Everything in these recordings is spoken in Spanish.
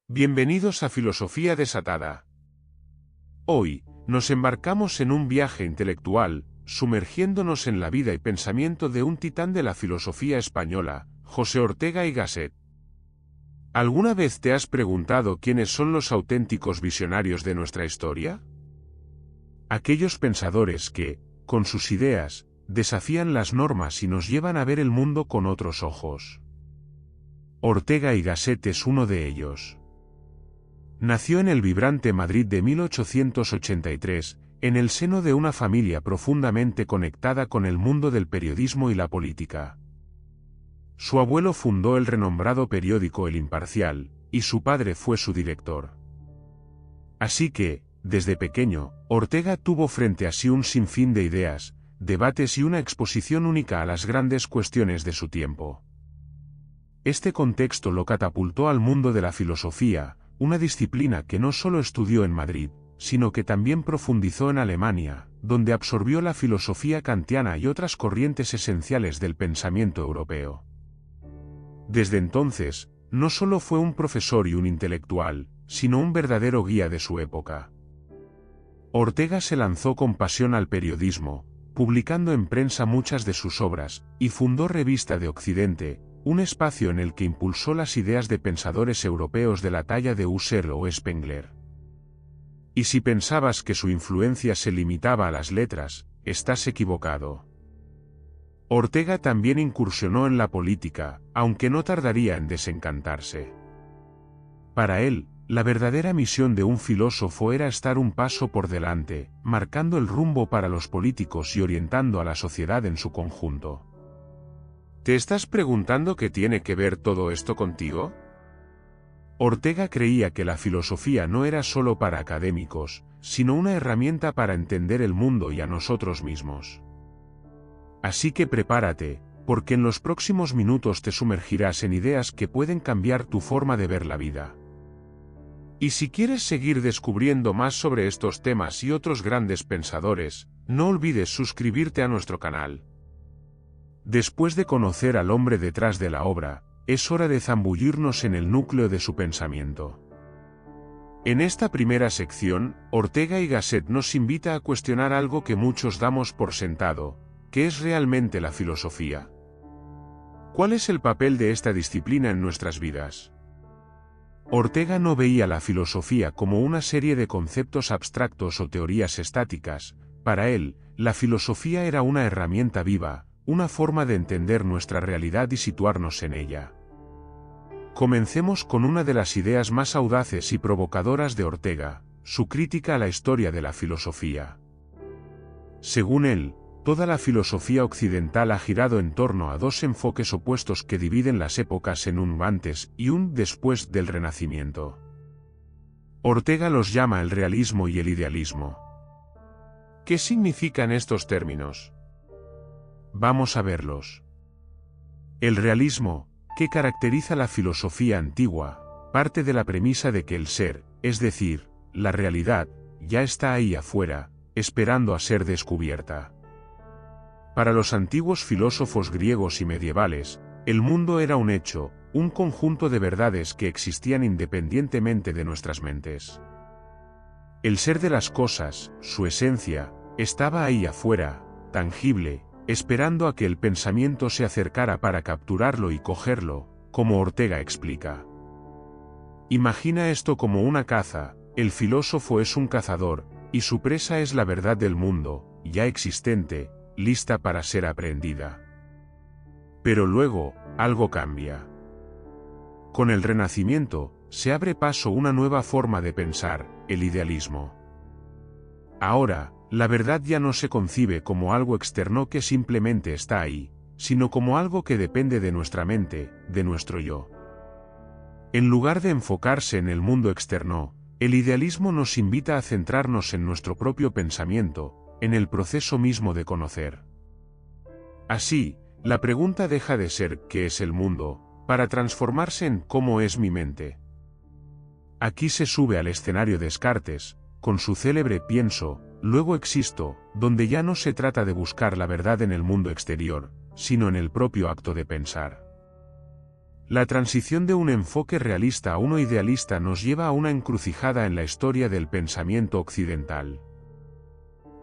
Bienvenidos a Filosofía Desatada. Hoy, nos embarcamos en un viaje intelectual, sumergiéndonos en la vida y pensamiento de un titán de la filosofía española, José Ortega y Gasset. ¿Alguna vez te has preguntado quiénes son los auténticos visionarios de nuestra historia? Aquellos pensadores que, con sus ideas, desafían las normas y nos llevan a ver el mundo con otros ojos. Ortega y Gasset es uno de ellos. Nació en el vibrante Madrid de 1883, en el seno de una familia profundamente conectada con el mundo del periodismo y la política. Su abuelo fundó el renombrado periódico El Imparcial, y su padre fue su director. Así que, desde pequeño, Ortega tuvo frente a sí un sinfín de ideas, debates y una exposición única a las grandes cuestiones de su tiempo. Este contexto lo catapultó al mundo de la filosofía, una disciplina que no solo estudió en Madrid, sino que también profundizó en Alemania, donde absorbió la filosofía kantiana y otras corrientes esenciales del pensamiento europeo. Desde entonces, no solo fue un profesor y un intelectual, sino un verdadero guía de su época. Ortega se lanzó con pasión al periodismo, publicando en prensa muchas de sus obras, y fundó Revista de Occidente, un espacio en el que impulsó las ideas de pensadores europeos de la talla de Husserl o Spengler. Y si pensabas que su influencia se limitaba a las letras, estás equivocado. Ortega también incursionó en la política, aunque no tardaría en desencantarse. Para él, la verdadera misión de un filósofo era estar un paso por delante, marcando el rumbo para los políticos y orientando a la sociedad en su conjunto. ¿Te estás preguntando qué tiene que ver todo esto contigo? Ortega creía que la filosofía no era solo para académicos, sino una herramienta para entender el mundo y a nosotros mismos. Así que prepárate, porque en los próximos minutos te sumergirás en ideas que pueden cambiar tu forma de ver la vida. Y si quieres seguir descubriendo más sobre estos temas y otros grandes pensadores, no olvides suscribirte a nuestro canal. Después de conocer al hombre detrás de la obra, es hora de zambullirnos en el núcleo de su pensamiento. En esta primera sección, Ortega y Gasset nos invita a cuestionar algo que muchos damos por sentado: ¿qué es realmente la filosofía? ¿Cuál es el papel de esta disciplina en nuestras vidas? Ortega no veía la filosofía como una serie de conceptos abstractos o teorías estáticas. Para él, la filosofía era una herramienta viva, una forma de entender nuestra realidad y situarnos en ella. Comencemos con una de las ideas más audaces y provocadoras de Ortega, su crítica a la historia de la filosofía. Según él, toda la filosofía occidental ha girado en torno a dos enfoques opuestos que dividen las épocas en un antes y un después del Renacimiento. Ortega los llama el realismo y el idealismo. ¿Qué significan estos términos? Vamos a verlos. El realismo, que caracteriza la filosofía antigua, parte de la premisa de que el ser, es decir, la realidad, ya está ahí afuera, esperando a ser descubierta. Para los antiguos filósofos griegos y medievales, el mundo era un hecho, un conjunto de verdades que existían independientemente de nuestras mentes. El ser de las cosas, su esencia, estaba ahí afuera, tangible, esperando a que el pensamiento se acercara para capturarlo y cogerlo, como Ortega explica. Imagina esto como una caza: el filósofo es un cazador, y su presa es la verdad del mundo, ya existente, lista para ser aprendida. Pero luego, algo cambia. Con el Renacimiento, se abre paso una nueva forma de pensar, el idealismo. Ahora, la verdad ya no se concibe como algo externo que simplemente está ahí, sino como algo que depende de nuestra mente, de nuestro yo. En lugar de enfocarse en el mundo externo, el idealismo nos invita a centrarnos en nuestro propio pensamiento, en el proceso mismo de conocer. Así, la pregunta deja de ser ¿qué es el mundo?, para transformarse en ¿cómo es mi mente? Aquí se sube al escenario Descartes, con su célebre pienso, luego existo, donde ya no se trata de buscar la verdad en el mundo exterior, sino en el propio acto de pensar. La transición de un enfoque realista a uno idealista nos lleva a una encrucijada en la historia del pensamiento occidental.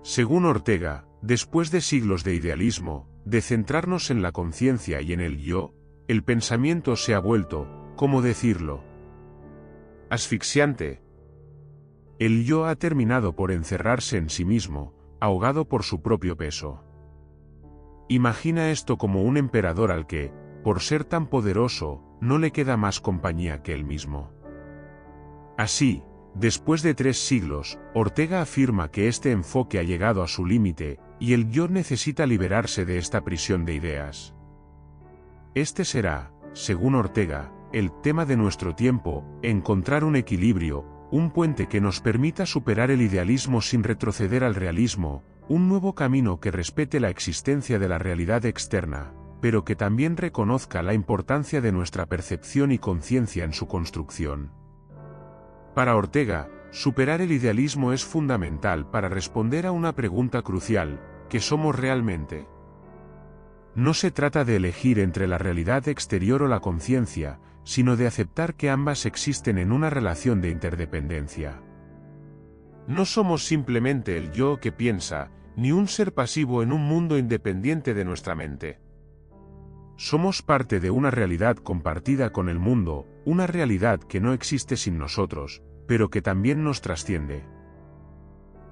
Según Ortega, después de siglos de idealismo, de centrarnos en la conciencia y en el yo, el pensamiento se ha vuelto, ¿cómo decirlo?, asfixiante. El yo ha terminado por encerrarse en sí mismo, ahogado por su propio peso. Imagina esto como un emperador al que, por ser tan poderoso, no le queda más compañía que él mismo. Así, después de 3 siglos, Ortega afirma que este enfoque ha llegado a su límite, y el yo necesita liberarse de esta prisión de ideas. Este será, según Ortega, el tema de nuestro tiempo: encontrar un equilibrio, un puente que nos permita superar el idealismo sin retroceder al realismo, un nuevo camino que respete la existencia de la realidad externa, pero que también reconozca la importancia de nuestra percepción y conciencia en su construcción. Para Ortega, superar el idealismo es fundamental para responder a una pregunta crucial: ¿qué somos realmente? No se trata de elegir entre la realidad exterior o la conciencia, sino de aceptar que ambas existen en una relación de interdependencia. No somos simplemente el yo que piensa, ni un ser pasivo en un mundo independiente de nuestra mente. Somos parte de una realidad compartida con el mundo, una realidad que no existe sin nosotros, pero que también nos trasciende.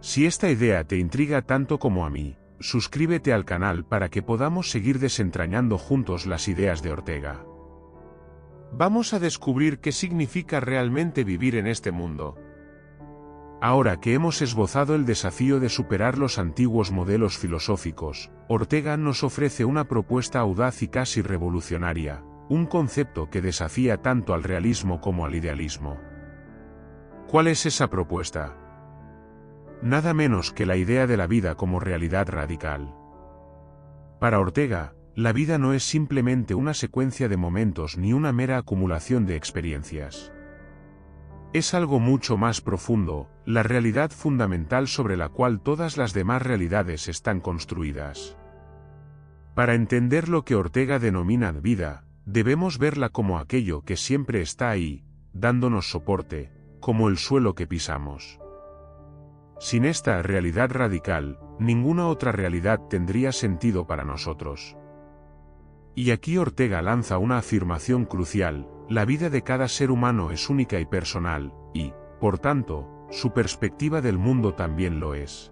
Si esta idea te intriga tanto como a mí, suscríbete al canal para que podamos seguir desentrañando juntos las ideas de Ortega. Vamos a descubrir qué significa realmente vivir en este mundo. Ahora que hemos esbozado el desafío de superar los antiguos modelos filosóficos, Ortega nos ofrece una propuesta audaz y casi revolucionaria, un concepto que desafía tanto al realismo como al idealismo. ¿Cuál es esa propuesta? Nada menos que la idea de la vida como realidad radical. Para Ortega, la vida no es simplemente una secuencia de momentos ni una mera acumulación de experiencias. Es algo mucho más profundo, la realidad fundamental sobre la cual todas las demás realidades están construidas. Para entender lo que Ortega denomina vida, debemos verla como aquello que siempre está ahí, dándonos soporte, como el suelo que pisamos. Sin esta realidad radical, ninguna otra realidad tendría sentido para nosotros. Y aquí Ortega lanza una afirmación crucial: la vida de cada ser humano es única y personal, y, por tanto, su perspectiva del mundo también lo es.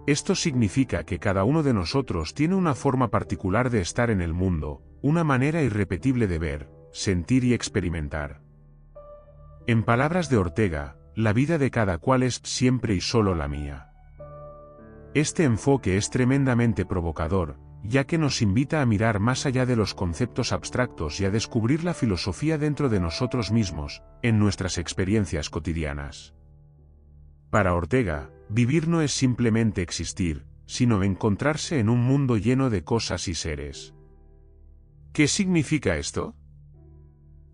Esto significa que cada uno de nosotros tiene una forma particular de estar en el mundo, una manera irrepetible de ver, sentir y experimentar. En palabras de Ortega, la vida de cada cual es siempre y solo la mía. Este enfoque es tremendamente provocador, ya que nos invita a mirar más allá de los conceptos abstractos y a descubrir la filosofía dentro de nosotros mismos, en nuestras experiencias cotidianas. Para Ortega, vivir no es simplemente existir, sino encontrarse en un mundo lleno de cosas y seres. ¿Qué significa esto?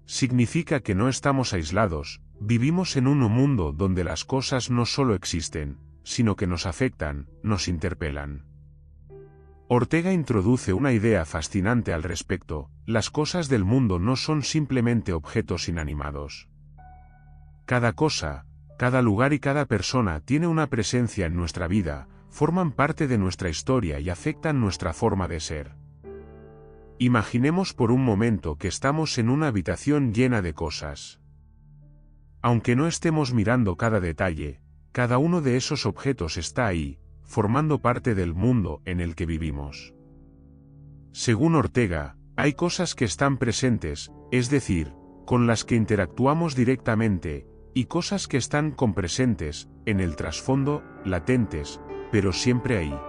Significa que no estamos aislados, vivimos en un mundo donde las cosas no solo existen, sino que nos afectan, nos interpelan. Ortega introduce una idea fascinante al respecto: las cosas del mundo no son simplemente objetos inanimados. Cada cosa, cada lugar y cada persona tiene una presencia en nuestra vida, forman parte de nuestra historia y afectan nuestra forma de ser. Imaginemos por un momento que estamos en una habitación llena de cosas. Aunque no estemos mirando cada detalle, cada uno de esos objetos está ahí, formando parte del mundo en el que vivimos. Según Ortega, hay cosas que están presentes, es decir, con las que interactuamos directamente, y cosas que están compresentes, en el trasfondo, latentes, pero siempre ahí.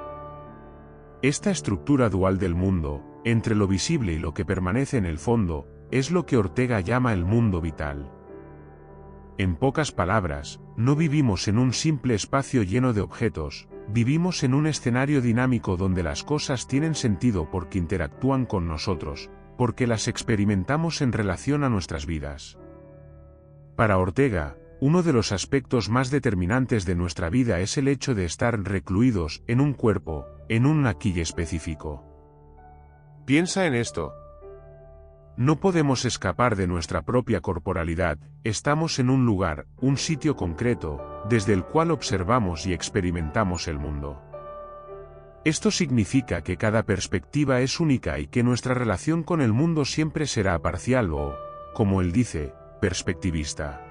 Esta estructura dual del mundo, entre lo visible y lo que permanece en el fondo, es lo que Ortega llama el mundo vital. En pocas palabras, no vivimos en un simple espacio lleno de objetos, vivimos en un escenario dinámico donde las cosas tienen sentido porque interactúan con nosotros, porque las experimentamos en relación a nuestras vidas. Para Ortega, uno de los aspectos más determinantes de nuestra vida es el hecho de estar recluidos en un cuerpo, en un aquí específico. Piensa en esto. No podemos escapar de nuestra propia corporalidad, estamos en un lugar, un sitio concreto, desde el cual observamos y experimentamos el mundo. Esto significa que cada perspectiva es única y que nuestra relación con el mundo siempre será parcial o, como él dice, perspectivista.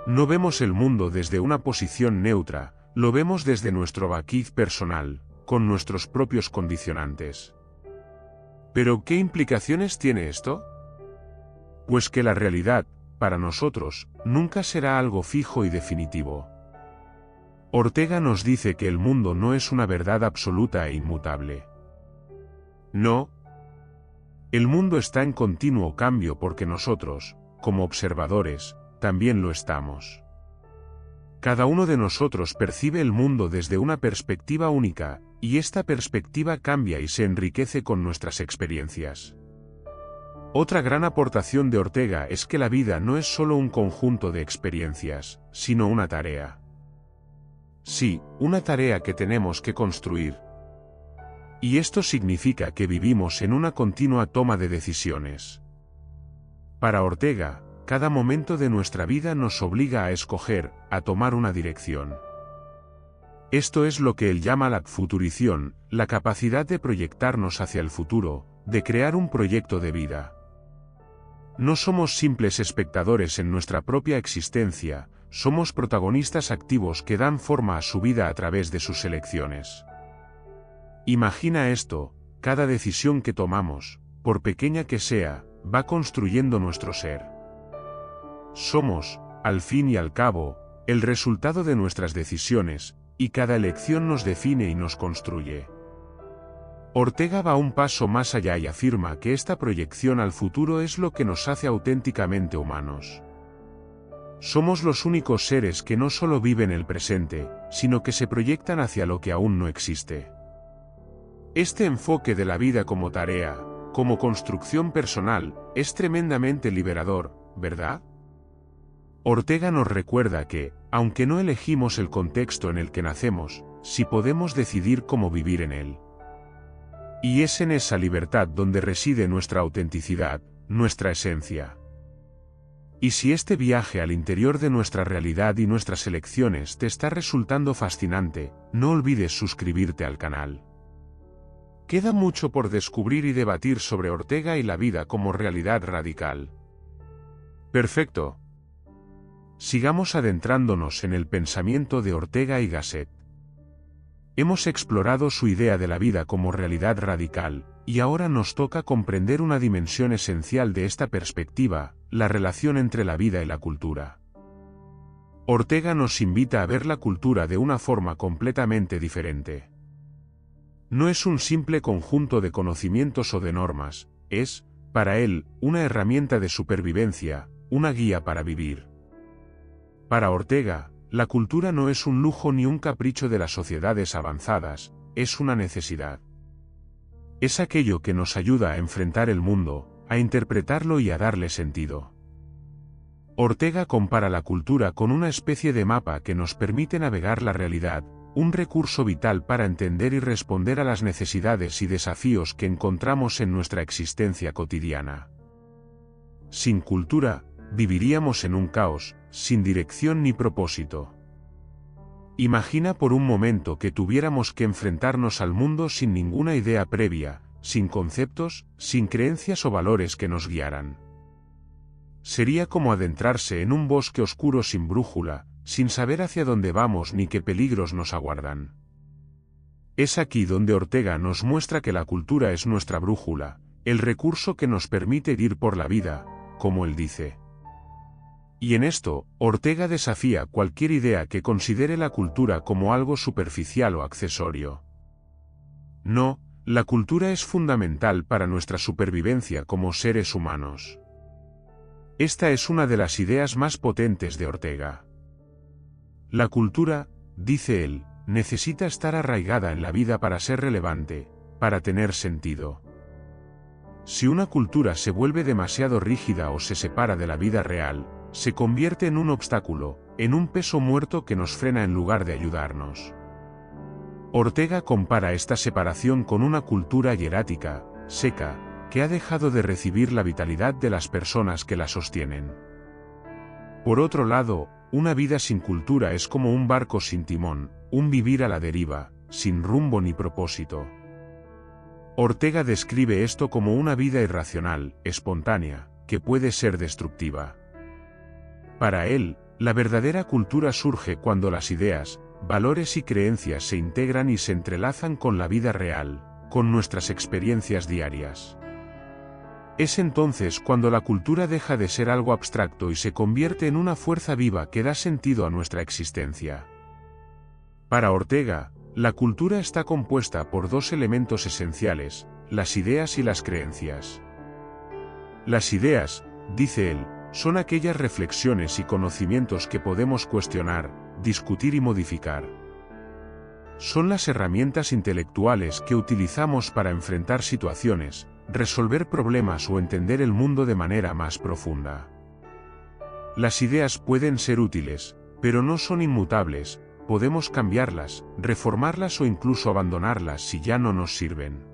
No vemos el mundo desde una posición neutra, lo vemos desde nuestro vacío personal, con nuestros propios condicionantes. ¿Pero qué implicaciones tiene esto? Pues que la realidad, para nosotros, nunca será algo fijo y definitivo. Ortega nos dice que el mundo no es una verdad absoluta e inmutable. No. El mundo está en continuo cambio porque nosotros, como observadores, también lo estamos. Cada uno de nosotros percibe el mundo desde una perspectiva única, y esta perspectiva cambia y se enriquece con nuestras experiencias. Otra gran aportación de Ortega es que la vida no es solo un conjunto de experiencias, sino una tarea. Sí, una tarea que tenemos que construir. Y esto significa que vivimos en una continua toma de decisiones. Para Ortega, cada momento de nuestra vida nos obliga a escoger, a tomar una dirección. Esto es lo que él llama la futurición, la capacidad de proyectarnos hacia el futuro, de crear un proyecto de vida. No somos simples espectadores en nuestra propia existencia, somos protagonistas activos que dan forma a su vida a través de sus elecciones. Imagina esto, cada decisión que tomamos, por pequeña que sea, va construyendo nuestro ser. Somos, al fin y al cabo, el resultado de nuestras decisiones, y cada elección nos define y nos construye. Ortega va un paso más allá y afirma que esta proyección al futuro es lo que nos hace auténticamente humanos. Somos los únicos seres que no solo viven el presente, sino que se proyectan hacia lo que aún no existe. Este enfoque de la vida como tarea, como construcción personal, es tremendamente liberador, ¿verdad? Ortega nos recuerda que, aunque no elegimos el contexto en el que nacemos, sí podemos decidir cómo vivir en él. Y es en esa libertad donde reside nuestra autenticidad, nuestra esencia. Y si este viaje al interior de nuestra realidad y nuestras elecciones te está resultando fascinante, no olvides suscribirte al canal. Queda mucho por descubrir y debatir sobre Ortega y la vida como realidad radical. Perfecto. Sigamos adentrándonos en el pensamiento de Ortega y Gasset. Hemos explorado su idea de la vida como realidad radical, y ahora nos toca comprender una dimensión esencial de esta perspectiva, la relación entre la vida y la cultura. Ortega nos invita a ver la cultura de una forma completamente diferente. No es un simple conjunto de conocimientos o de normas, es, para él, una herramienta de supervivencia, una guía para vivir. Para Ortega, la cultura no es un lujo ni un capricho de las sociedades avanzadas, es una necesidad. Es aquello que nos ayuda a enfrentar el mundo, a interpretarlo y a darle sentido. Ortega compara la cultura con una especie de mapa que nos permite navegar la realidad, un recurso vital para entender y responder a las necesidades y desafíos que encontramos en nuestra existencia cotidiana. Sin cultura, viviríamos en un caos, sin dirección ni propósito. Imagina por un momento que tuviéramos que enfrentarnos al mundo sin ninguna idea previa, sin conceptos, sin creencias o valores que nos guiaran. Sería como adentrarse en un bosque oscuro sin brújula, sin saber hacia dónde vamos ni qué peligros nos aguardan. Es aquí donde Ortega nos muestra que la cultura es nuestra brújula, el recurso que nos permite ir por la vida, como él dice. Y en esto, Ortega desafía cualquier idea que considere la cultura como algo superficial o accesorio. No, la cultura es fundamental para nuestra supervivencia como seres humanos. Esta es una de las ideas más potentes de Ortega. La cultura, dice él, necesita estar arraigada en la vida para ser relevante, para tener sentido. Si una cultura se vuelve demasiado rígida o se separa de la vida real, se convierte en un obstáculo, en un peso muerto que nos frena en lugar de ayudarnos. Ortega compara esta separación con una cultura hierática, seca, que ha dejado de recibir la vitalidad de las personas que la sostienen. Por otro lado, una vida sin cultura es como un barco sin timón, un vivir a la deriva, sin rumbo ni propósito. Ortega describe esto como una vida irracional, espontánea, que puede ser destructiva. Para él, la verdadera cultura surge cuando las ideas, valores y creencias se integran y se entrelazan con la vida real, con nuestras experiencias diarias. Es entonces cuando la cultura deja de ser algo abstracto y se convierte en una fuerza viva que da sentido a nuestra existencia. Para Ortega, la cultura está compuesta por dos elementos esenciales, las ideas y las creencias. Las ideas, dice él, son aquellas reflexiones y conocimientos que podemos cuestionar, discutir y modificar. Son las herramientas intelectuales que utilizamos para enfrentar situaciones, resolver problemas o entender el mundo de manera más profunda. Las ideas pueden ser útiles, pero no son inmutables, podemos cambiarlas, reformarlas o incluso abandonarlas si ya no nos sirven.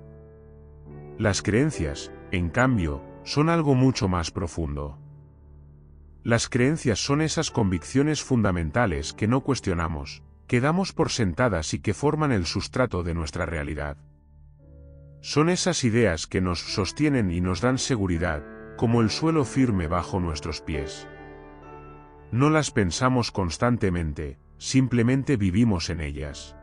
Las creencias, en cambio, son algo mucho más profundo. Las creencias son esas convicciones fundamentales que no cuestionamos, que damos por sentadas y que forman el sustrato de nuestra realidad. Son esas ideas que nos sostienen y nos dan seguridad, como el suelo firme bajo nuestros pies. No las pensamos constantemente, simplemente vivimos en ellas.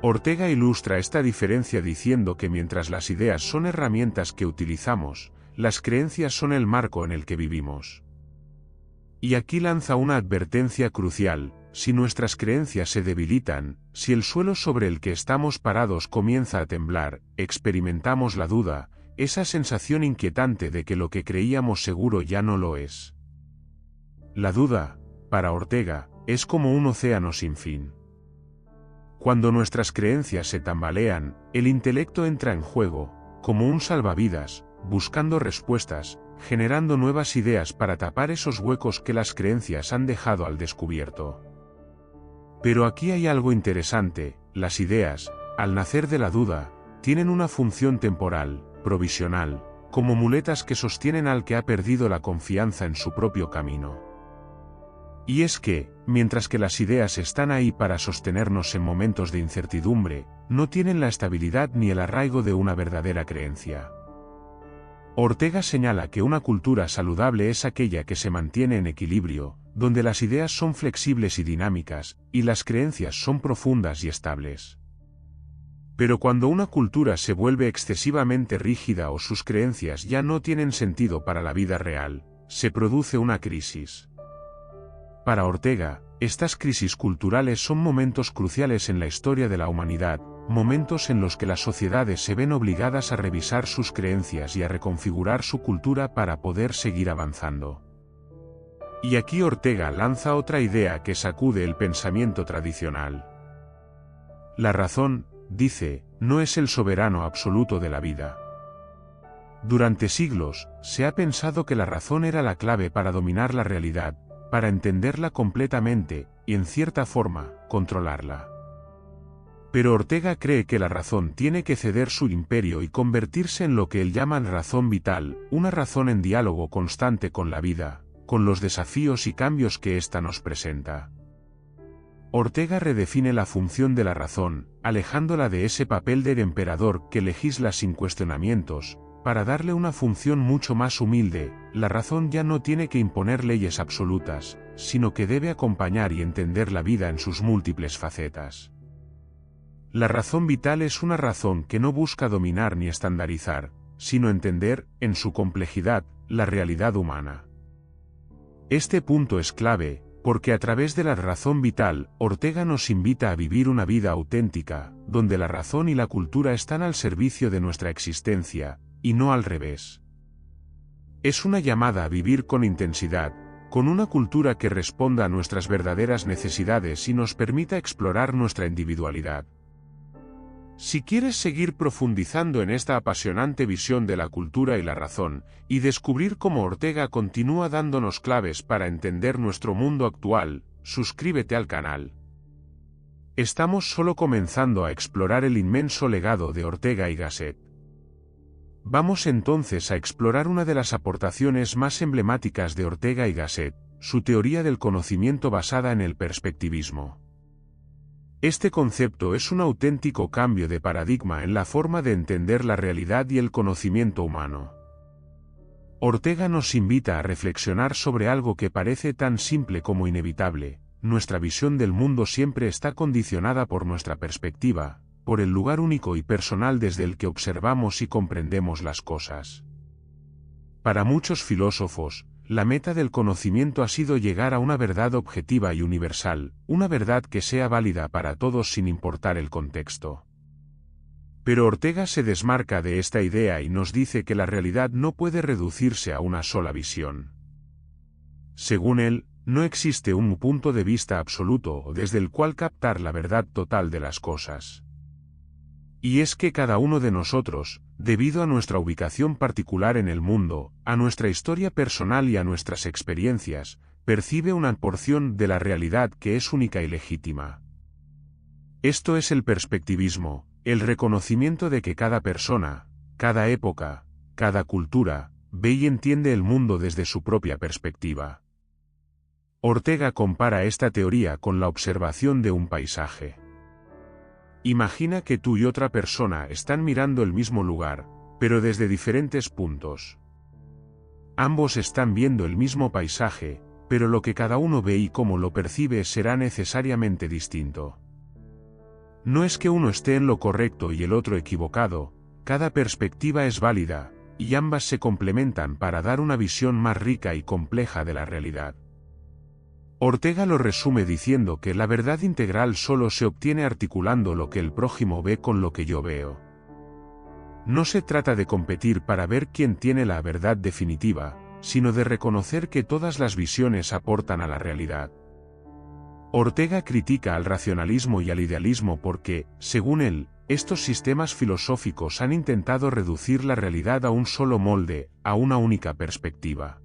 Ortega ilustra esta diferencia diciendo que mientras las ideas son herramientas que utilizamos, las creencias son el marco en el que vivimos. Y aquí lanza una advertencia crucial: si nuestras creencias se debilitan, si el suelo sobre el que estamos parados comienza a temblar, experimentamos la duda, esa sensación inquietante de que lo que creíamos seguro ya no lo es. La duda, para Ortega, es como un océano sin fin. Cuando nuestras creencias se tambalean, el intelecto entra en juego, como un salvavidas, buscando respuestas, generando nuevas ideas para tapar esos huecos que las creencias han dejado al descubierto. Pero aquí hay algo interesante: las ideas, al nacer de la duda, tienen una función temporal, provisional, como muletas que sostienen al que ha perdido la confianza en su propio camino. Y es que, mientras que las ideas están ahí para sostenernos en momentos de incertidumbre, no tienen la estabilidad ni el arraigo de una verdadera creencia. Ortega señala que una cultura saludable es aquella que se mantiene en equilibrio, donde las ideas son flexibles y dinámicas, y las creencias son profundas y estables. Pero cuando una cultura se vuelve excesivamente rígida o sus creencias ya no tienen sentido para la vida real, se produce una crisis. Para Ortega, estas crisis culturales son momentos cruciales en la historia de la humanidad, momentos en los que las sociedades se ven obligadas a revisar sus creencias y a reconfigurar su cultura para poder seguir avanzando. Y aquí Ortega lanza otra idea que sacude el pensamiento tradicional. La razón, dice, no es el soberano absoluto de la vida. Durante siglos, se ha pensado que la razón era la clave para dominar la realidad, para entenderla completamente, y en cierta forma, controlarla. Pero Ortega cree que la razón tiene que ceder su imperio y convertirse en lo que él llama razón vital, una razón en diálogo constante con la vida, con los desafíos y cambios que ésta nos presenta. Ortega redefine la función de la razón, alejándola de ese papel del emperador que legisla sin cuestionamientos, para darle una función mucho más humilde. La razón ya no tiene que imponer leyes absolutas, sino que debe acompañar y entender la vida en sus múltiples facetas. La razón vital es una razón que no busca dominar ni estandarizar, sino entender, en su complejidad, la realidad humana. Este punto es clave, porque a través de la razón vital, Ortega nos invita a vivir una vida auténtica, donde la razón y la cultura están al servicio de nuestra existencia, y no al revés. Es una llamada a vivir con intensidad, con una cultura que responda a nuestras verdaderas necesidades y nos permita explorar nuestra individualidad. Si quieres seguir profundizando en esta apasionante visión de la cultura y la razón, y descubrir cómo Ortega continúa dándonos claves para entender nuestro mundo actual, suscríbete al canal. Estamos solo comenzando a explorar el inmenso legado de Ortega y Gasset. Vamos entonces a explorar una de las aportaciones más emblemáticas de Ortega y Gasset, su teoría del conocimiento basada en el perspectivismo. Este concepto es un auténtico cambio de paradigma en la forma de entender la realidad y el conocimiento humano. Ortega nos invita a reflexionar sobre algo que parece tan simple como inevitable: nuestra visión del mundo siempre está condicionada por nuestra perspectiva, por el lugar único y personal desde el que observamos y comprendemos las cosas. Para muchos filósofos, la meta del conocimiento ha sido llegar a una verdad objetiva y universal, una verdad que sea válida para todos sin importar el contexto. Pero Ortega se desmarca de esta idea y nos dice que la realidad no puede reducirse a una sola visión. Según él, no existe un punto de vista absoluto desde el cual captar la verdad total de las cosas. Y es que cada uno de nosotros, debido a nuestra ubicación particular en el mundo, a nuestra historia personal y a nuestras experiencias, percibe una porción de la realidad que es única y legítima. Esto es el perspectivismo, el reconocimiento de que cada persona, cada época, cada cultura, ve y entiende el mundo desde su propia perspectiva. Ortega compara esta teoría con la observación de un paisaje. Imagina que tú y otra persona están mirando el mismo lugar, pero desde diferentes puntos. Ambos están viendo el mismo paisaje, pero lo que cada uno ve y cómo lo percibe será necesariamente distinto. No es que uno esté en lo correcto y el otro equivocado, cada perspectiva es válida, y ambas se complementan para dar una visión más rica y compleja de la realidad. Ortega lo resume diciendo que la verdad integral solo se obtiene articulando lo que el prójimo ve con lo que yo veo. No se trata de competir para ver quién tiene la verdad definitiva, sino de reconocer que todas las visiones aportan a la realidad. Ortega critica al racionalismo y al idealismo porque, según él, estos sistemas filosóficos han intentado reducir la realidad a un solo molde, a una única perspectiva.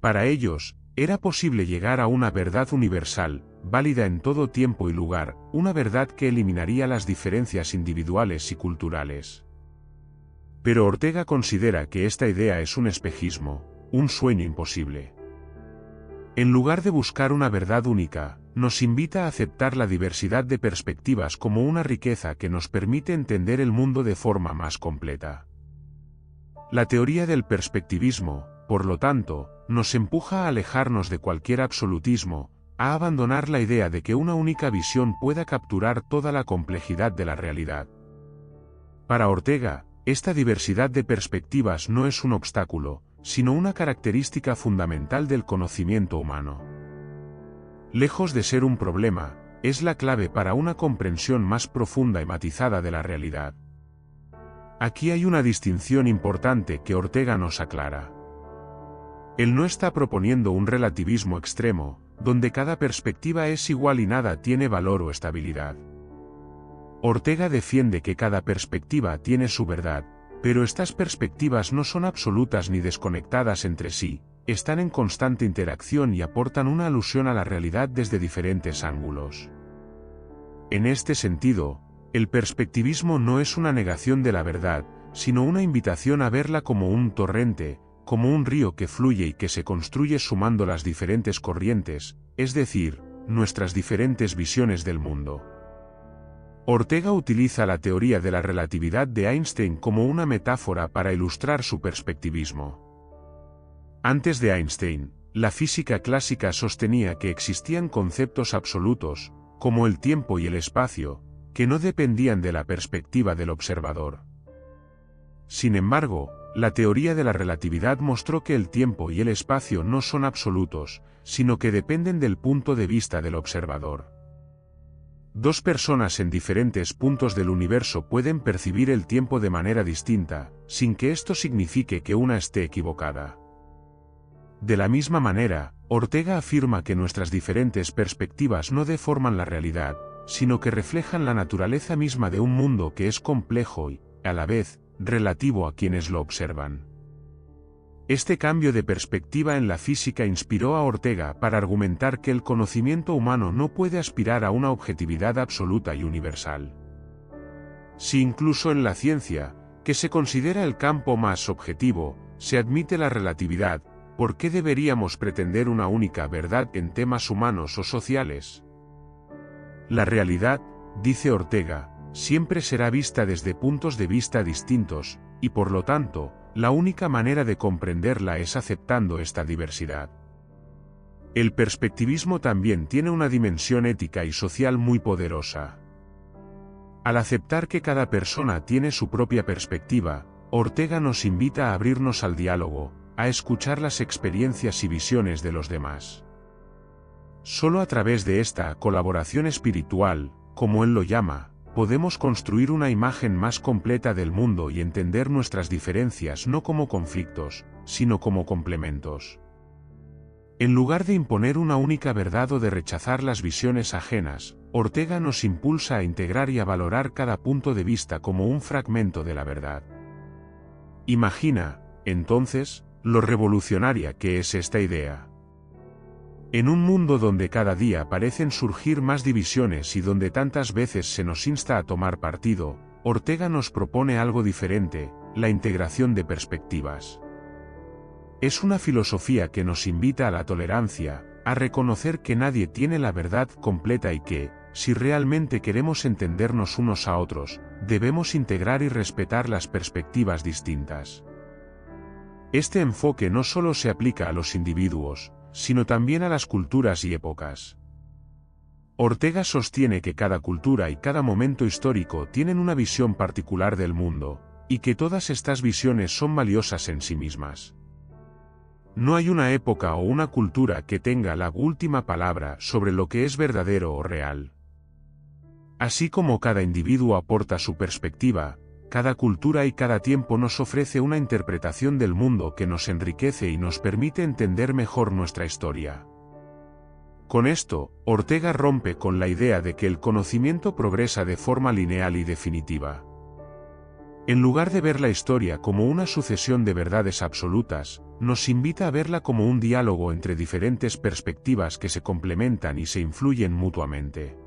Para ellos, era posible llegar a una verdad universal, válida en todo tiempo y lugar, una verdad que eliminaría las diferencias individuales y culturales. Pero Ortega considera que esta idea es un espejismo, un sueño imposible. En lugar de buscar una verdad única, nos invita a aceptar la diversidad de perspectivas como una riqueza que nos permite entender el mundo de forma más completa. La teoría del perspectivismo, por lo tanto, nos empuja a alejarnos de cualquier absolutismo, a abandonar la idea de que una única visión pueda capturar toda la complejidad de la realidad. Para Ortega, esta diversidad de perspectivas no es un obstáculo, sino una característica fundamental del conocimiento humano. Lejos de ser un problema, es la clave para una comprensión más profunda y matizada de la realidad. Aquí hay una distinción importante que Ortega nos aclara. Él no está proponiendo un relativismo extremo, donde cada perspectiva es igual y nada tiene valor o estabilidad. Ortega defiende que cada perspectiva tiene su verdad, pero estas perspectivas no son absolutas ni desconectadas entre sí, están en constante interacción y aportan una alusión a la realidad desde diferentes ángulos. En este sentido, el perspectivismo no es una negación de la verdad, sino una invitación a verla como un torrente, como un río que fluye y que se construye sumando las diferentes corrientes, es decir, nuestras diferentes visiones del mundo. Ortega utiliza la teoría de la relatividad de Einstein como una metáfora para ilustrar su perspectivismo. Antes de Einstein, la física clásica sostenía que existían conceptos absolutos, como el tiempo y el espacio, que no dependían de la perspectiva del observador. Sin embargo, la teoría de la relatividad mostró que el tiempo y el espacio no son absolutos, sino que dependen del punto de vista del observador. Dos personas en diferentes puntos del universo pueden percibir el tiempo de manera distinta, sin que esto signifique que una esté equivocada. De la misma manera, Ortega afirma que nuestras diferentes perspectivas no deforman la realidad, sino que reflejan la naturaleza misma de un mundo que es complejo y, a la vez, relativo a quienes lo observan. Este cambio de perspectiva en la física inspiró a Ortega para argumentar que el conocimiento humano no puede aspirar a una objetividad absoluta y universal. Si incluso en la ciencia, que se considera el campo más objetivo, se admite la relatividad. ¿Por qué deberíamos pretender una única verdad en temas humanos o sociales? La realidad, dice Ortega, siempre será vista desde puntos de vista distintos, y por lo tanto, la única manera de comprenderla es aceptando esta diversidad. El perspectivismo también tiene una dimensión ética y social muy poderosa. Al aceptar que cada persona tiene su propia perspectiva, Ortega nos invita a abrirnos al diálogo, a escuchar las experiencias y visiones de los demás. Solo a través de esta colaboración espiritual, como él lo llama, podemos construir una imagen más completa del mundo y entender nuestras diferencias no como conflictos, sino como complementos. En lugar de imponer una única verdad o de rechazar las visiones ajenas, Ortega nos impulsa a integrar y a valorar cada punto de vista como un fragmento de la verdad. Imagina, entonces, lo revolucionaria que es esta idea. En un mundo donde cada día parecen surgir más divisiones y donde tantas veces se nos insta a tomar partido, Ortega nos propone algo diferente, la integración de perspectivas. Es una filosofía que nos invita a la tolerancia, a reconocer que nadie tiene la verdad completa y que, si realmente queremos entendernos unos a otros, debemos integrar y respetar las perspectivas distintas. Este enfoque no solo se aplica a los individuos, sino también a las culturas y épocas. Ortega sostiene que cada cultura y cada momento histórico tienen una visión particular del mundo, y que todas estas visiones son valiosas en sí mismas. No hay una época o una cultura que tenga la última palabra sobre lo que es verdadero o real. Así como cada individuo aporta su perspectiva, cada cultura y cada tiempo nos ofrece una interpretación del mundo que nos enriquece y nos permite entender mejor nuestra historia. Con esto, Ortega rompe con la idea de que el conocimiento progresa de forma lineal y definitiva. En lugar de ver la historia como una sucesión de verdades absolutas, nos invita a verla como un diálogo entre diferentes perspectivas que se complementan y se influyen mutuamente.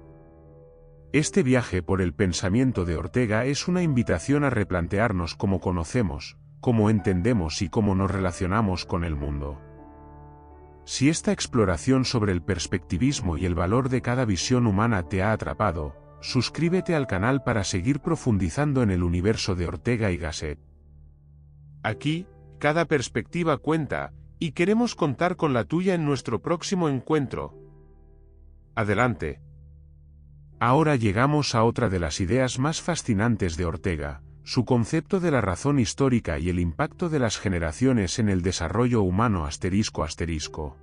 Este viaje por el pensamiento de Ortega es una invitación a replantearnos cómo conocemos, cómo entendemos y cómo nos relacionamos con el mundo. Si esta exploración sobre el perspectivismo y el valor de cada visión humana te ha atrapado, suscríbete al canal para seguir profundizando en el universo de Ortega y Gasset. Aquí, cada perspectiva cuenta, y queremos contar con la tuya en nuestro próximo encuentro. Adelante. Ahora llegamos a otra de las ideas más fascinantes de Ortega, su concepto de la razón histórica y el impacto de las generaciones en el desarrollo humano ***.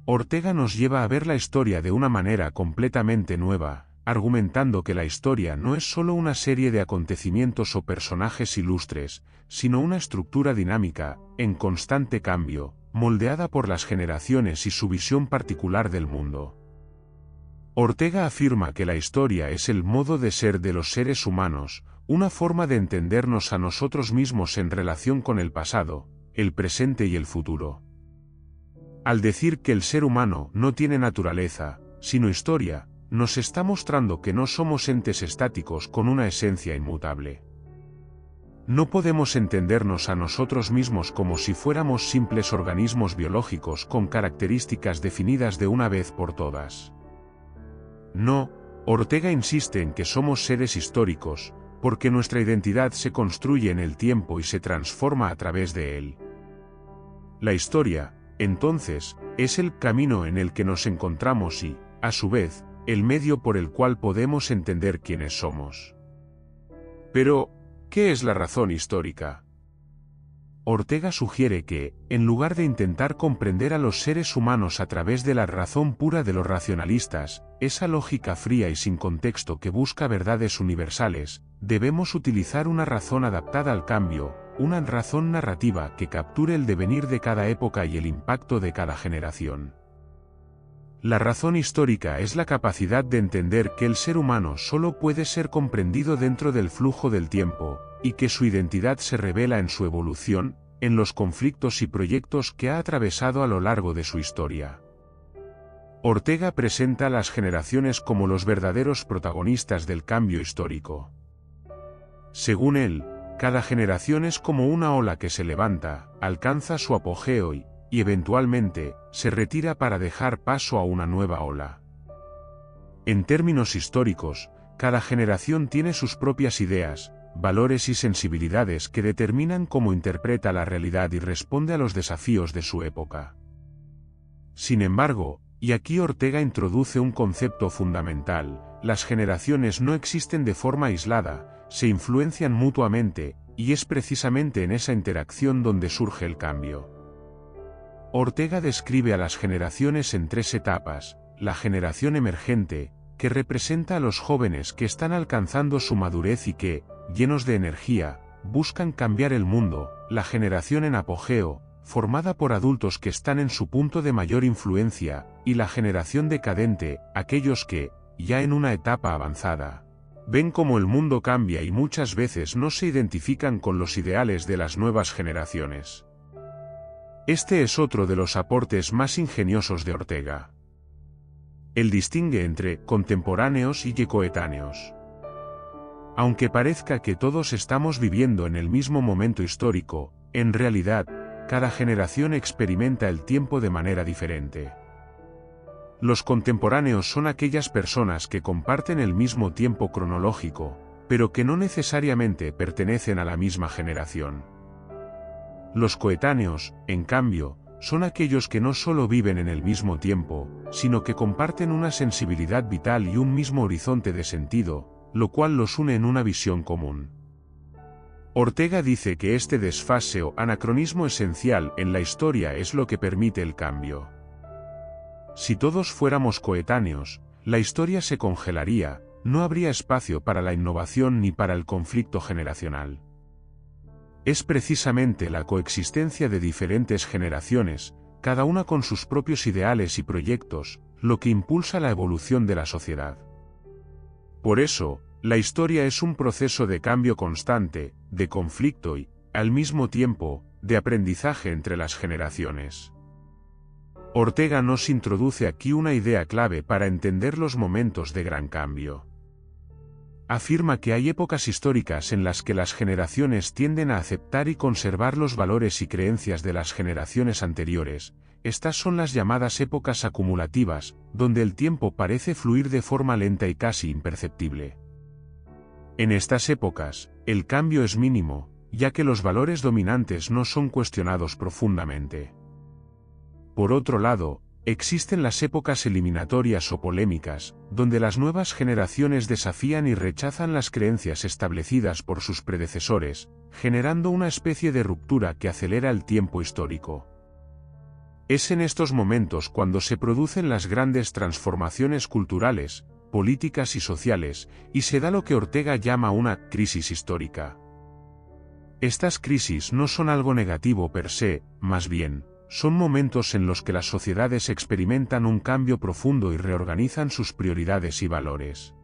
Ortega nos lleva a ver la historia de una manera completamente nueva, argumentando que la historia no es solo una serie de acontecimientos o personajes ilustres, sino una estructura dinámica, en constante cambio, moldeada por las generaciones y su visión particular del mundo. Ortega afirma que la historia es el modo de ser de los seres humanos, una forma de entendernos a nosotros mismos en relación con el pasado, el presente y el futuro. Al decir que el ser humano no tiene naturaleza, sino historia, nos está mostrando que no somos entes estáticos con una esencia inmutable. No podemos entendernos a nosotros mismos como si fuéramos simples organismos biológicos con características definidas de una vez por todas. No, Ortega insiste en que somos seres históricos, porque nuestra identidad se construye en el tiempo y se transforma a través de él. La historia, entonces, es el camino en el que nos encontramos y, a su vez, el medio por el cual podemos entender quiénes somos. Pero, ¿qué es la razón histórica? Ortega sugiere que, en lugar de intentar comprender a los seres humanos a través de la razón pura de los racionalistas, esa lógica fría y sin contexto que busca verdades universales, debemos utilizar una razón adaptada al cambio, una razón narrativa que capture el devenir de cada época y el impacto de cada generación. La razón histórica es la capacidad de entender que el ser humano solo puede ser comprendido dentro del flujo del tiempo, y que su identidad se revela en su evolución, en los conflictos y proyectos que ha atravesado a lo largo de su historia. Ortega presenta a las generaciones como los verdaderos protagonistas del cambio histórico. Según él, cada generación es como una ola que se levanta, alcanza su apogeo y eventualmente, se retira para dejar paso a una nueva ola. En términos históricos, cada generación tiene sus propias ideas, valores y sensibilidades que determinan cómo interpreta la realidad y responde a los desafíos de su época. Sin embargo, y aquí Ortega introduce un concepto fundamental, las generaciones no existen de forma aislada, se influencian mutuamente, y es precisamente en esa interacción donde surge el cambio. Ortega describe a las generaciones en 3 etapas: la generación emergente, que representa a los jóvenes que están alcanzando su madurez y que, llenos de energía, buscan cambiar el mundo; la generación en apogeo, formada por adultos que están en su punto de mayor influencia; y la generación decadente, aquellos que, ya en una etapa avanzada, ven cómo el mundo cambia y muchas veces no se identifican con los ideales de las nuevas generaciones. Este es otro de los aportes más ingeniosos de Ortega. Él distingue entre contemporáneos y coetáneos. Aunque parezca que todos estamos viviendo en el mismo momento histórico, en realidad, cada generación experimenta el tiempo de manera diferente. Los contemporáneos son aquellas personas que comparten el mismo tiempo cronológico, pero que no necesariamente pertenecen a la misma generación. Los coetáneos, en cambio, son aquellos que no solo viven en el mismo tiempo, sino que comparten una sensibilidad vital y un mismo horizonte de sentido, lo cual los une en una visión común. Ortega dice que este desfase o anacronismo esencial en la historia es lo que permite el cambio. Si todos fuéramos coetáneos, la historia se congelaría, no habría espacio para la innovación ni para el conflicto generacional. Es precisamente la coexistencia de diferentes generaciones, cada una con sus propios ideales y proyectos, lo que impulsa la evolución de la sociedad. Por eso, la historia es un proceso de cambio constante, de conflicto y, al mismo tiempo, de aprendizaje entre las generaciones. Ortega nos introduce aquí una idea clave para entender los momentos de gran cambio. Afirma que hay épocas históricas en las que las generaciones tienden a aceptar y conservar los valores y creencias de las generaciones anteriores. Estas son las llamadas épocas acumulativas, donde el tiempo parece fluir de forma lenta y casi imperceptible. En estas épocas, el cambio es mínimo, ya que los valores dominantes no son cuestionados profundamente. Por otro lado, existen las épocas eliminatorias o polémicas, donde las nuevas generaciones desafían y rechazan las creencias establecidas por sus predecesores, generando una especie de ruptura que acelera el tiempo histórico. Es en estos momentos cuando se producen las grandes transformaciones culturales, políticas y sociales, y se da lo que Ortega llama una crisis histórica. Estas crisis no son algo negativo per se, más bien, son momentos en los que las sociedades experimentan un cambio profundo y reorganizan sus prioridades y valores.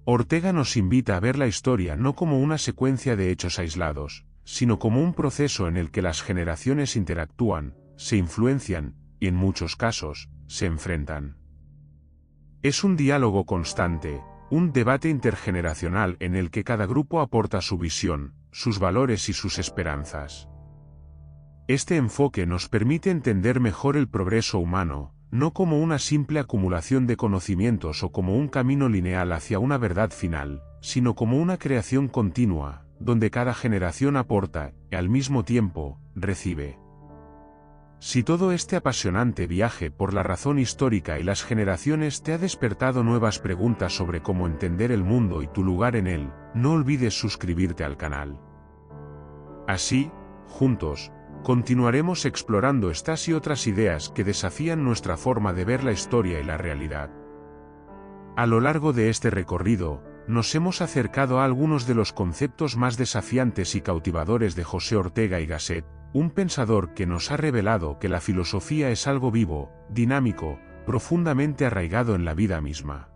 Ortega nos invita a ver la historia no como una secuencia de hechos aislados, sino como un proceso en el que las generaciones interactúan, se influencian, y en muchos casos, se enfrentan. Es un diálogo constante, un debate intergeneracional en el que cada grupo aporta su visión, sus valores y sus esperanzas. Este enfoque nos permite entender mejor el progreso humano, no como una simple acumulación de conocimientos o como un camino lineal hacia una verdad final, sino como una creación continua, donde cada generación aporta, y al mismo tiempo, recibe. Si todo este apasionante viaje por la razón histórica y las generaciones te ha despertado nuevas preguntas sobre cómo entender el mundo y tu lugar en él, no olvides suscribirte al canal. Así, juntos, continuaremos explorando estas y otras ideas que desafían nuestra forma de ver la historia y la realidad. A lo largo de este recorrido, nos hemos acercado a algunos de los conceptos más desafiantes y cautivadores de José Ortega y Gasset, un pensador que nos ha revelado que la filosofía es algo vivo, dinámico, profundamente arraigado en la vida misma.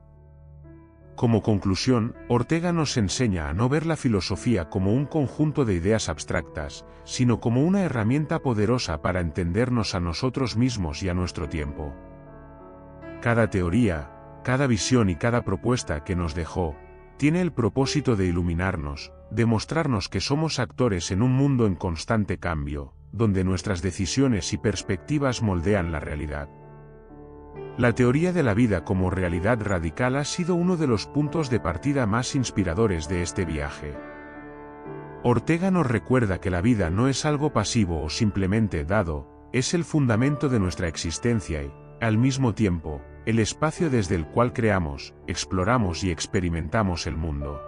Como conclusión, Ortega nos enseña a no ver la filosofía como un conjunto de ideas abstractas, sino como una herramienta poderosa para entendernos a nosotros mismos y a nuestro tiempo. Cada teoría, cada visión y cada propuesta que nos dejó, tiene el propósito de iluminarnos, demostrarnos que somos actores en un mundo en constante cambio, donde nuestras decisiones y perspectivas moldean la realidad. La teoría de la vida como realidad radical ha sido uno de los puntos de partida más inspiradores de este viaje. Ortega nos recuerda que la vida no es algo pasivo o simplemente dado, es el fundamento de nuestra existencia y, al mismo tiempo, el espacio desde el cual creamos, exploramos y experimentamos el mundo.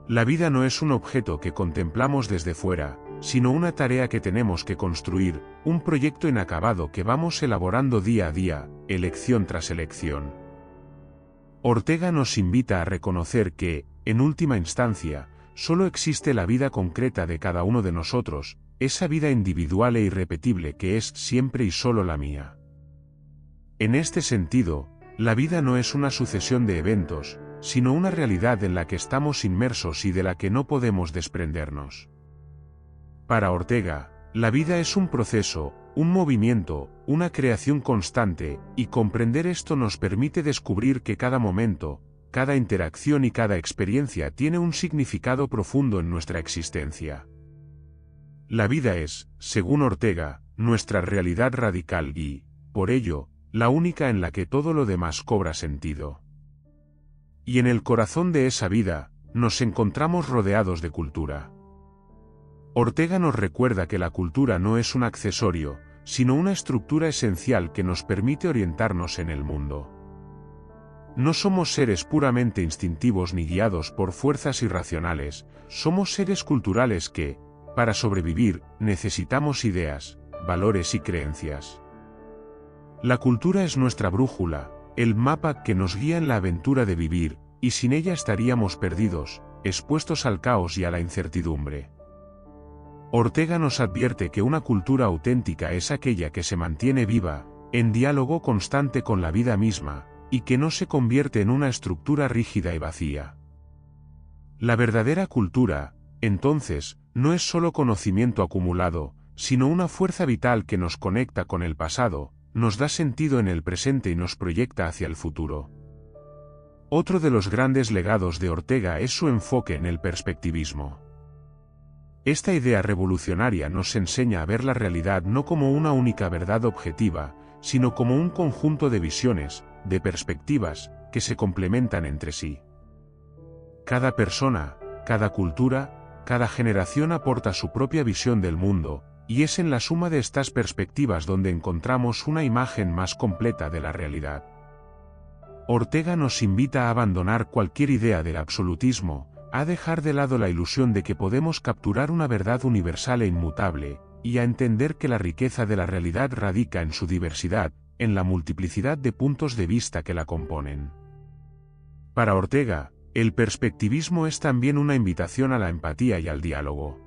La vida no es un objeto que contemplamos desde fuera, sino una tarea que tenemos que construir, un proyecto inacabado que vamos elaborando día a día, elección tras elección. Ortega nos invita a reconocer que, en última instancia, solo existe la vida concreta de cada uno de nosotros, esa vida individual e irrepetible que es siempre y solo la mía. En este sentido, la vida no es una sucesión de eventos, sino una realidad en la que estamos inmersos y de la que no podemos desprendernos. Para Ortega, la vida es un proceso, un movimiento, una creación constante, y comprender esto nos permite descubrir que cada momento, cada interacción y cada experiencia tiene un significado profundo en nuestra existencia. La vida es, según Ortega, nuestra realidad radical y, por ello, la única en la que todo lo demás cobra sentido. Y en el corazón de esa vida, nos encontramos rodeados de cultura. Ortega nos recuerda que la cultura no es un accesorio, sino una estructura esencial que nos permite orientarnos en el mundo. No somos seres puramente instintivos ni guiados por fuerzas irracionales, somos seres culturales que, para sobrevivir, necesitamos ideas, valores y creencias. La cultura es nuestra brújula, el mapa que nos guía en la aventura de vivir, y sin ella estaríamos perdidos, expuestos al caos y a la incertidumbre. Ortega nos advierte que una cultura auténtica es aquella que se mantiene viva, en diálogo constante con la vida misma, y que no se convierte en una estructura rígida y vacía. La verdadera cultura, entonces, no es solo conocimiento acumulado, sino una fuerza vital que nos conecta con el pasado, nos da sentido en el presente y nos proyecta hacia el futuro. Otro de los grandes legados de Ortega es su enfoque en el perspectivismo. Esta idea revolucionaria nos enseña a ver la realidad no como una única verdad objetiva, sino como un conjunto de visiones, de perspectivas, que se complementan entre sí. Cada persona, cada cultura, cada generación aporta su propia visión del mundo, y es en la suma de estas perspectivas donde encontramos una imagen más completa de la realidad. Ortega nos invita a abandonar cualquier idea del absolutismo, a dejar de lado la ilusión de que podemos capturar una verdad universal e inmutable, y a entender que la riqueza de la realidad radica en su diversidad, en la multiplicidad de puntos de vista que la componen. Para Ortega, el perspectivismo es también una invitación a la empatía y al diálogo.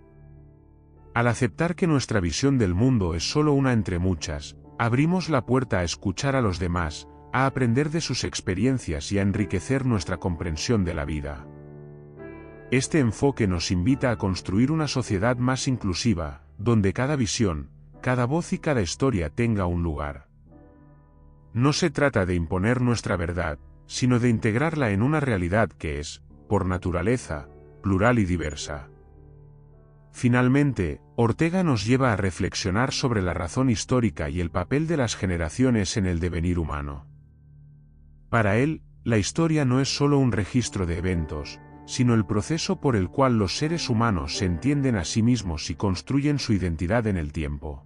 Al aceptar que nuestra visión del mundo es solo una entre muchas, abrimos la puerta a escuchar a los demás, a aprender de sus experiencias y a enriquecer nuestra comprensión de la vida. Este enfoque nos invita a construir una sociedad más inclusiva, donde cada visión, cada voz y cada historia tenga un lugar. No se trata de imponer nuestra verdad, sino de integrarla en una realidad que es, por naturaleza, plural y diversa. Finalmente, Ortega nos lleva a reflexionar sobre la razón histórica y el papel de las generaciones en el devenir humano. Para él, la historia no es solo un registro de eventos, sino el proceso por el cual los seres humanos se entienden a sí mismos y construyen su identidad en el tiempo.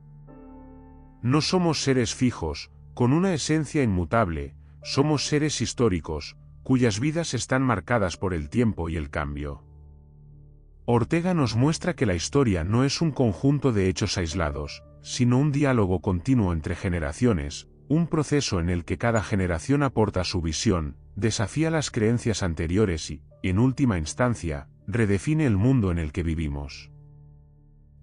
No somos seres fijos, con una esencia inmutable, somos seres históricos, cuyas vidas están marcadas por el tiempo y el cambio. Ortega nos muestra que la historia no es un conjunto de hechos aislados, sino un diálogo continuo entre generaciones, un proceso en el que cada generación aporta su visión, desafía las creencias anteriores y, en última instancia, redefine el mundo en el que vivimos.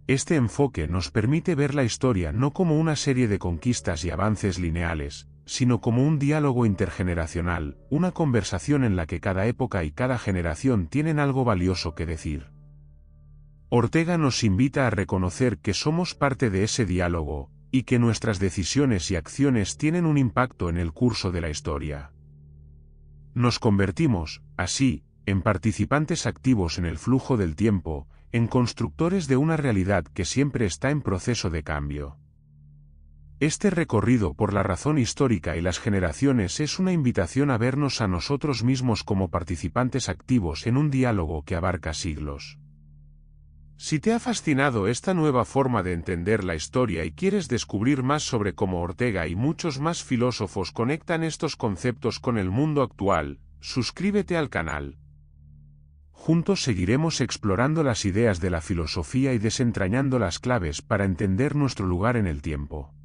Este enfoque nos permite ver la historia no como una serie de conquistas y avances lineales, sino como un diálogo intergeneracional, una conversación en la que cada época y cada generación tienen algo valioso que decir. Ortega nos invita a reconocer que somos parte de ese diálogo, y que nuestras decisiones y acciones tienen un impacto en el curso de la historia. Nos convertimos, así, en participantes activos en el flujo del tiempo, en constructores de una realidad que siempre está en proceso de cambio. Este recorrido por la razón histórica y las generaciones es una invitación a vernos a nosotros mismos como participantes activos en un diálogo que abarca siglos. Si te ha fascinado esta nueva forma de entender la historia y quieres descubrir más sobre cómo Ortega y muchos más filósofos conectan estos conceptos con el mundo actual, suscríbete al canal. Juntos seguiremos explorando las ideas de la filosofía y desentrañando las claves para entender nuestro lugar en el tiempo.